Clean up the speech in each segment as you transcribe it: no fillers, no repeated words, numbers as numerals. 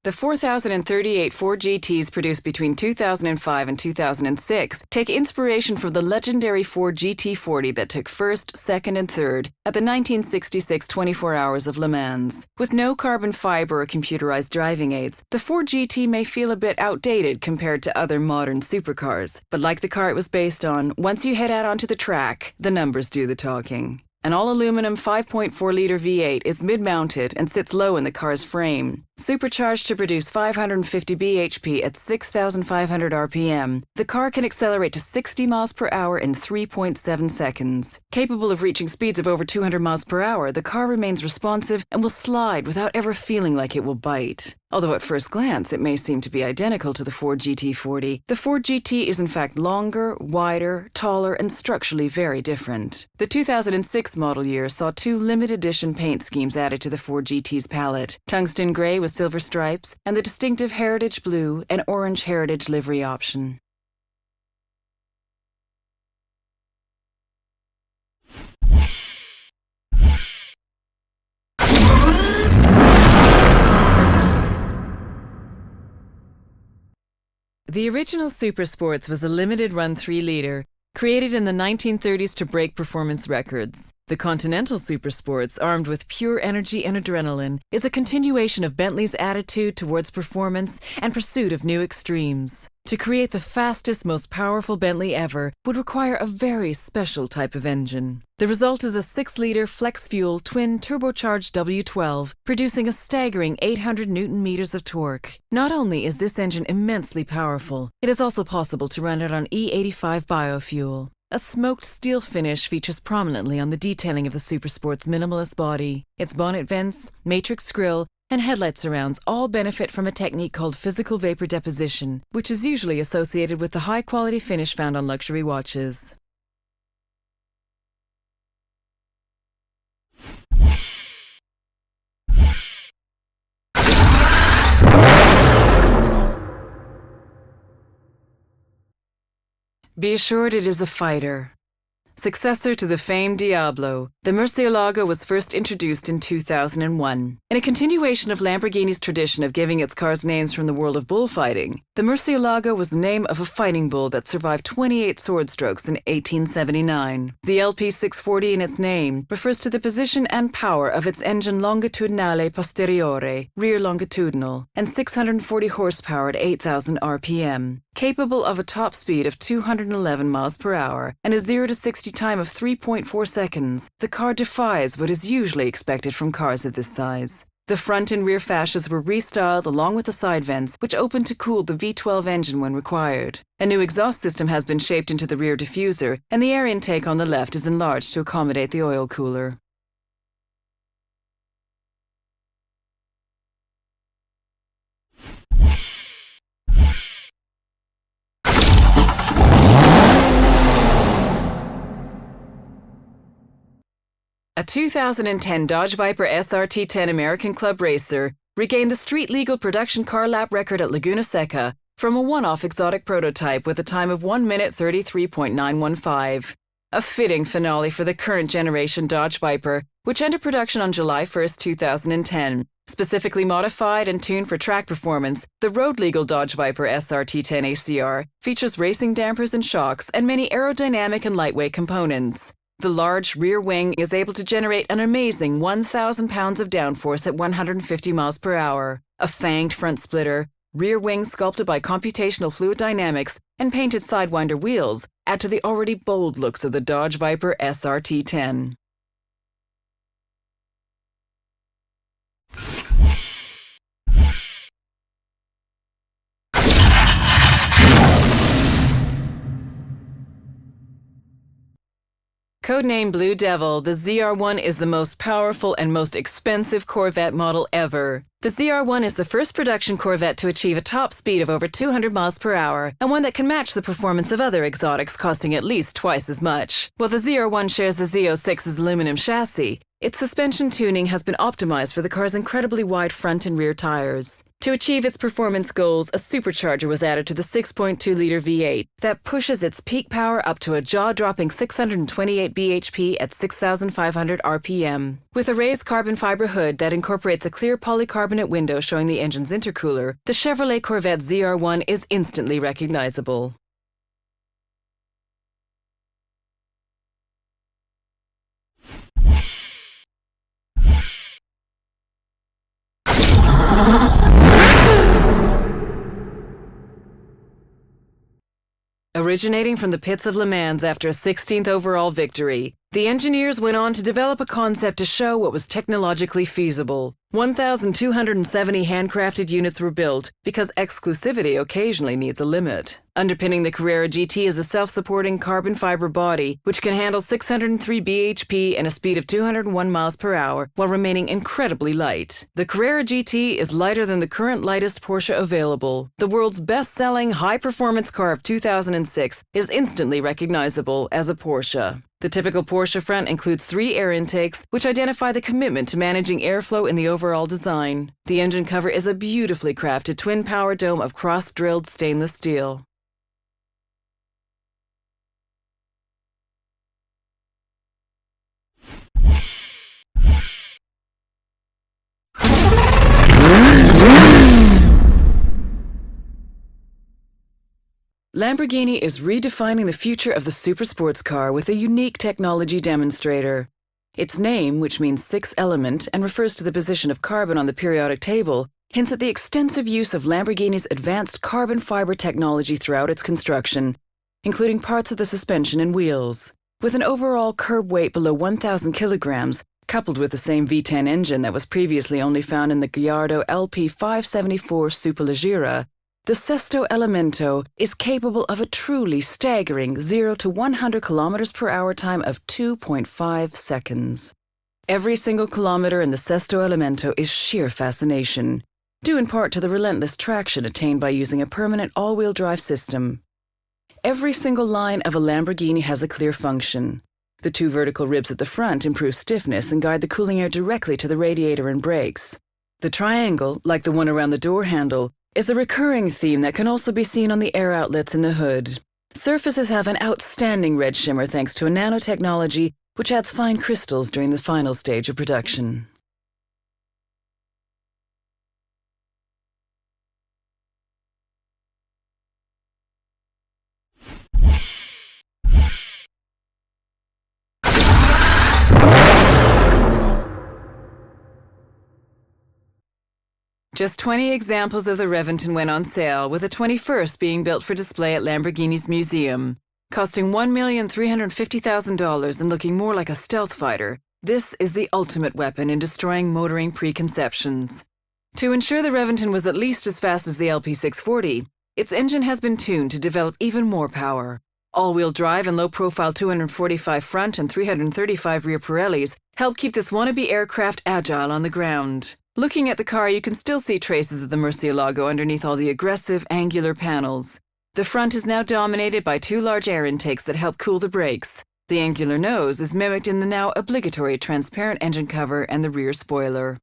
The 4,038 Ford GTs produced between 2005 and 2006 take inspiration from the legendary Ford GT40 that took first, second, and third at the 1966 24 Hours of Le Mans. With no carbon fiber or computerized driving aids, the Ford GT may feel a bit outdated compared to other modern supercars. But like the car it was based on, once you head out onto the track, the numbers do the talking. An all-aluminum 5.4-liter V8 is mid-mounted and sits low in the car's frame. Supercharged to produce 550 bhp at 6,500 rpm, the car can accelerate to 60 miles per hour in 3.7 seconds. Capable of reaching speeds of over 200 miles per hour, the car remains responsive and will slide without ever feeling like it will bite. Although at first glance it may seem to be identical to the Ford GT40, the Ford GT is in fact longer, wider, taller, and structurally very different. The 2006 model year saw two limited edition paint schemes added to the Ford GT's palette: tungsten gray with silver stripes, and the distinctive heritage blue and orange heritage livery option. The original Supersports was a limited-run 3-liter, created in the 1930s to break performance records. The Continental Supersports, armed with pure energy and adrenaline, is a continuation of Bentley's attitude towards performance and pursuit of new extremes. To create the fastest, most powerful Bentley ever would require a very special type of engine. The result is a 6-liter flex-fuel twin turbocharged W12, producing a staggering 800 Newton-meters of torque. Not only is this engine immensely powerful, it is also possible to run it on E85 biofuel. A smoked steel finish features prominently on the detailing of the Supersport's minimalist body. Its bonnet vents, matrix grille, and headlight surrounds all benefit from a technique called physical vapor deposition, which is usually associated with the high-quality finish found on luxury watches. Be assured it is a fighter. Successor to the famed Diablo, the Murcielago was first introduced in 2001. In a continuation of Lamborghini's tradition of giving its cars names from the world of bullfighting, the Murcielago was the name of a fighting bull that survived 28 sword strokes in 1879. The LP 640 in its name refers to the position and power of its engine longitudinale posteriore, rear longitudinal, and 640 horsepower at 8,000 rpm. Capable of a top speed of 211 miles per hour and a 0 to 60 time of 3.4 seconds, the car defies what is usually expected from cars of this size. The front and rear fascias were restyled along with the side vents, which opened to cool the V12 engine when required. A new exhaust system has been shaped into the rear diffuser, and the air intake on the left is enlarged to accommodate the oil cooler. A 2010 Dodge Viper SRT 10 American Club Racer regained the street-legal production car lap record at Laguna Seca from a one-off exotic prototype with a time of 1 minute 33.915. A fitting finale for the current generation Dodge Viper, which entered production on July 1, 2010. Specifically modified and tuned for track performance, the road-legal Dodge Viper SRT 10 ACR features racing dampers and shocks and many aerodynamic and lightweight components. The large rear wing is able to generate an amazing 1,000 pounds of downforce at 150 miles per hour. A fanged front splitter, rear wing sculpted by computational fluid dynamics, and painted Sidewinder wheels add to the already bold looks of the Dodge Viper SRT 10. Codename Blue Devil, the ZR1 is the most powerful and most expensive Corvette model ever. The ZR1 is the first production Corvette to achieve a top speed of over 200 miles per hour, and one that can match the performance of other exotics costing at least twice as much. While the ZR1 shares the Z06's aluminum chassis, its suspension tuning has been optimized for the car's incredibly wide front and rear tires. To achieve its performance goals, a supercharger was added to the 6.2-liter V8 that pushes its peak power up to a jaw-dropping 628 bhp at 6,500 RPM. With a raised carbon fiber hood that incorporates a clear polycarbonate window showing the engine's intercooler, the Chevrolet Corvette ZR1 is instantly recognizable. Originating from the pits of Le Mans after a 16th overall victory, the engineers went on to develop a concept to show what was technologically feasible. 1,270 handcrafted units were built because exclusivity occasionally needs a limit. Underpinning the Carrera GT is a self-supporting carbon fiber body which can handle 603 bhp and a speed of 201 miles per hour while remaining incredibly light. The Carrera GT is lighter than the current lightest Porsche available. The world's best-selling high-performance car of 2006 is instantly recognizable as a Porsche. The typical Porsche front includes 3 air intakes, which identify the commitment to managing airflow in the overall design. The engine cover is a beautifully crafted twin-power dome of cross-drilled stainless steel. Lamborghini is redefining the future of the supersports car with a unique technology demonstrator. Its name, which means sixth element and refers to the position of carbon on the periodic table, hints at the extensive use of Lamborghini's advanced carbon fiber technology throughout its construction, including parts of the suspension and wheels. With an overall curb weight below 1,000 kilograms, coupled with the same V10 engine that was previously only found in the Gallardo LP 574 Superleggera, the Sesto Elemento is capable of a truly staggering 0 to 100 kilometers per hour time of 2.5 seconds. Every single kilometer in the Sesto Elemento is sheer fascination, due in part to the relentless traction attained by using a permanent all-wheel drive system. Every single line of a Lamborghini has a clear function. The 2 vertical ribs at the front improve stiffness and guide the cooling air directly to the radiator and brakes. The triangle, like the one around the door handle, is a recurring theme that can also be seen on the air outlets in the hood. Surfaces have an outstanding red shimmer thanks to a nanotechnology which adds fine crystals during the final stage of production. Just 20 examples of the Reventon went on sale, with the 21st being built for display at Lamborghini's museum. Costing $1,350,000 and looking more like a stealth fighter, this is the ultimate weapon in destroying motoring preconceptions. To ensure the Reventon was at least as fast as the LP640, its engine has been tuned to develop even more power. All-wheel drive and low-profile 245 front and 335 rear Pirellis help keep this wannabe aircraft agile on the ground. Looking at the car, you can still see traces of the Murcielago underneath all the aggressive, angular panels. The front is now dominated by 2 large air intakes that help cool the brakes. The angular nose is mimicked in the now obligatory transparent engine cover and the rear spoiler.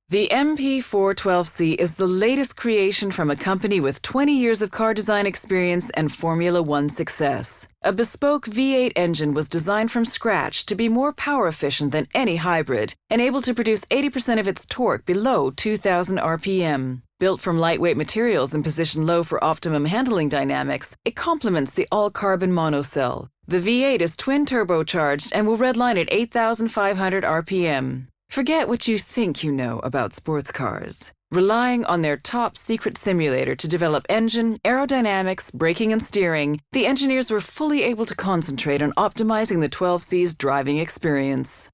The MP4-12C is the latest creation from a company with 20 years of car design experience and Formula One success. A bespoke V8 engine was designed from scratch to be more power efficient than any hybrid and able to produce 80% of its torque below 2,000 RPM. Built from lightweight materials and positioned low for optimum handling dynamics, it complements the all-carbon monocell. The V8 is twin turbocharged and will redline at 8,500 RPM. Forget what you think you know about sports cars. Relying on their top secret simulator to develop engine, aerodynamics, braking, and steering, the engineers were fully able to concentrate on optimizing the 12C's driving experience.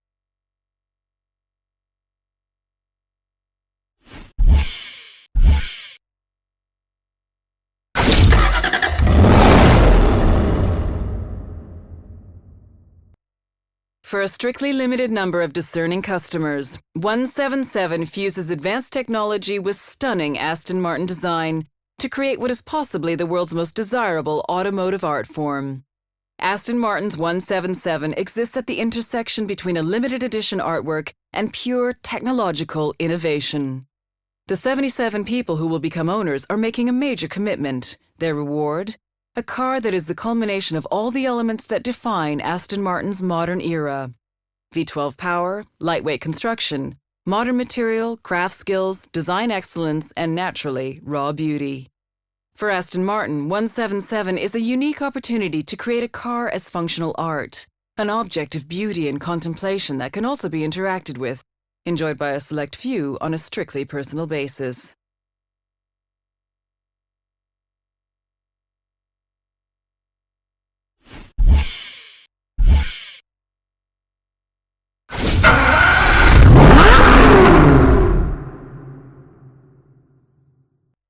For a strictly limited number of discerning customers, 177 fuses advanced technology with stunning Aston Martin design to create what is possibly the world's most desirable automotive art form. Aston Martin's 177 exists at the intersection between a limited edition artwork and pure technological innovation. The 77 people who will become owners are making a major commitment. Their reward? A car that is the culmination of all the elements that define Aston Martin's modern era. V12 power, lightweight construction, modern material, craft skills, design excellence, and naturally, raw beauty. For Aston Martin, 177 is a unique opportunity to create a car as functional art, an object of beauty and contemplation that can also be interacted with, enjoyed by a select few on a strictly personal basis.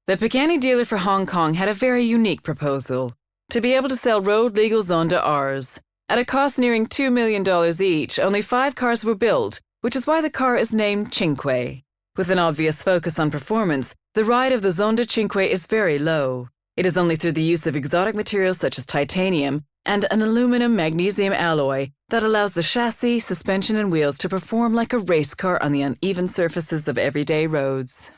The Pagani dealer for Hong Kong had a very unique proposal: to be able to sell road-legal Zonda Rs. At a cost nearing $2 million each, only 5 cars were built, which is why the car is named Cinque. With an obvious focus on performance, the ride of the Zonda Cinque is very low. It is only through the use of exotic materials such as titanium and an aluminum-magnesium alloy that allows the chassis, suspension, and wheels to perform like a race car on the uneven surfaces of everyday roads.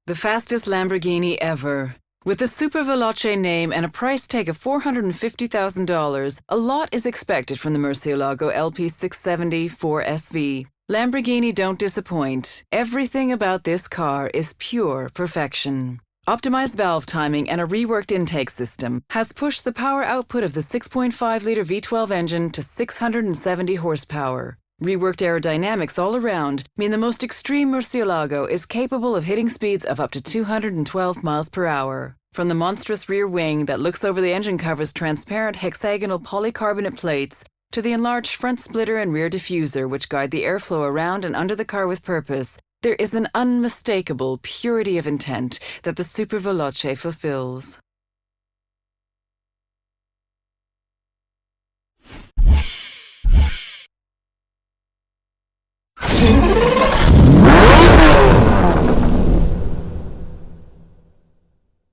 The fastest Lamborghini ever. With the SuperVeloce name and a price tag of $450,000, a lot is expected from the Murcielago LP 670 4SV. Lamborghini don't disappoint. Everything about this car is pure perfection. Optimized valve timing and a reworked intake system has pushed the power output of the 6.5-liter V12 engine to 670 horsepower. Reworked aerodynamics all around mean the most extreme Murcielago is capable of hitting speeds of up to 212 miles per hour. From the monstrous rear wing that looks over the engine cover's transparent hexagonal polycarbonate plates to the enlarged front splitter and rear diffuser which guide the airflow around and under the car with purpose, there is an unmistakable purity of intent that the SuperVeloce fulfills.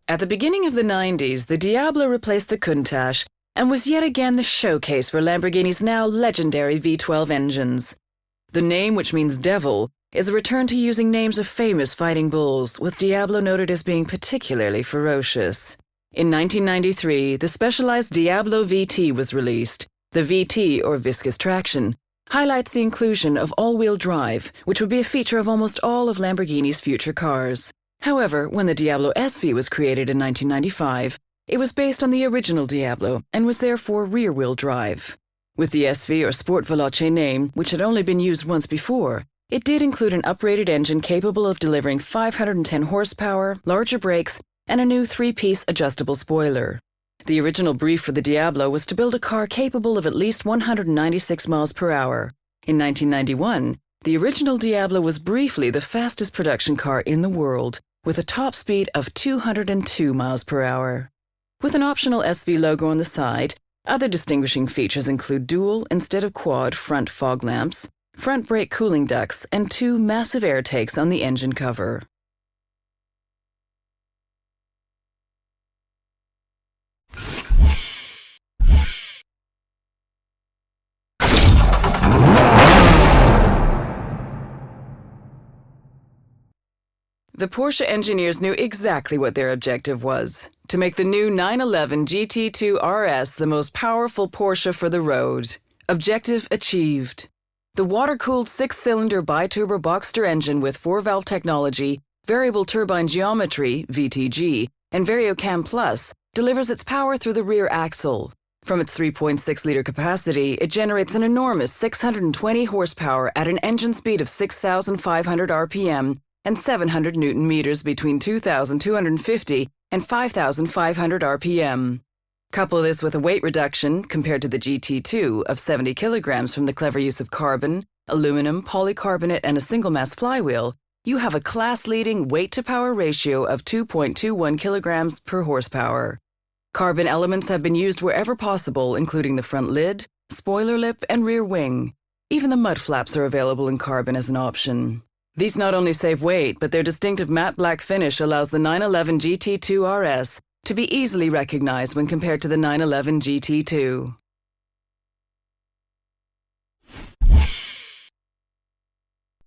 At the beginning of the 90s, the Diablo replaced the Countach and was yet again the showcase for Lamborghini's now legendary V12 engines. The name, which means devil, is a return to using names of famous fighting bulls, with Diablo noted as being particularly ferocious. In 1993, the specialized Diablo VT was released. The VT, or viscous traction, highlights the inclusion of all-wheel drive, which would be a feature of almost all of Lamborghini's future cars. However, when the Diablo SV was created in 1995, it was based on the original Diablo and was therefore rear-wheel drive. With the SV or Sport Veloce name, which had only been used once before, it did include an uprated engine capable of delivering 510 horsepower, larger brakes, and a new 3-piece adjustable spoiler. The original brief for the Diablo was to build a car capable of at least 196 miles per hour. In 1991, the original Diablo was briefly the fastest production car in the world, with a top speed of 202 miles per hour. With an optional SV logo on the side, other distinguishing features include dual instead of quad front fog lamps, front brake cooling ducts, and 2 massive air takes on the engine cover. The Porsche engineers knew exactly what their objective was: to make the new 911 GT2 RS the most powerful Porsche for the road. Objective achieved. The water-cooled 6-cylinder bi-turbo Boxster engine with 4-valve technology, variable turbine geometry (VTG), and VarioCam Plus delivers its power through the rear axle. From its 3.6-liter capacity, it generates an enormous 620 horsepower at an engine speed of 6,500 RPM and 700 Newton meters between 2,250 and 5,500 RPM. Couple this with a weight reduction, compared to the GT2, of 70 kilograms from the clever use of carbon, aluminum, polycarbonate, and a single-mass flywheel, you have a class-leading weight-to-power ratio of 2.21 kilograms per horsepower. Carbon elements have been used wherever possible, including the front lid, spoiler lip, and rear wing. Even the mud flaps are available in carbon as an option. These not only save weight, but their distinctive matte black finish allows the 911 GT2 RS to be easily recognized when compared to the 911 GT2.